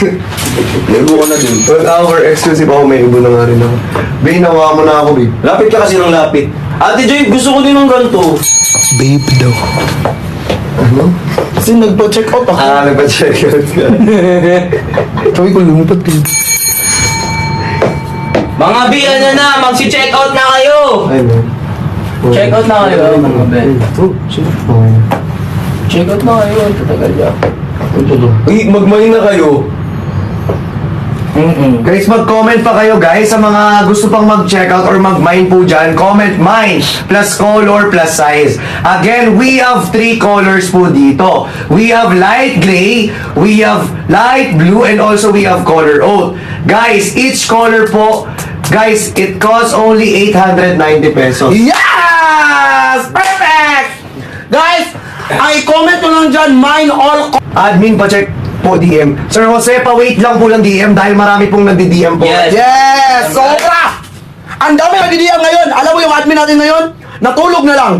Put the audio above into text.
May ibo ka na din. 1 hour exclusive ako, may ibo na nga rin ako. Babe, nawa mo na ako, babe. Lapit ka kasi ng lapit. Ate Joy, gusto ko din ng ganito. Babe daw. Kasi nagpa-check out ako. Nagpa-check out ka. Sabi ko lumipat ka. Mga B, ano na, magsi-check out na kayo. Ay, man. Check out na kayo, mga B. Oh, shit. Check out na kayo, tatagal ya. Uy, mag-mine na kayo. Guys, mag-comment pa kayo guys sa mga gusto pang mag-check out or mag-mine po dyan. Comment mine plus color plus size. Again, we have 3 colors po dito. We have light gray, we have light blue, and also we have color oat. Guys, each color po, guys, it costs only 890 pesos. Yes! Perfect! Guys, ay comment ko lang dyan, mine all. Admin, pa-check po DM. Sir Jose, pa-wait lang po lang DM dahil marami pong nagdi-DM po. Yes. Yes! Sobra! Ang dami nagdidiyan ngayon. Alam mo yung admin natin ngayon? Natulog na lang.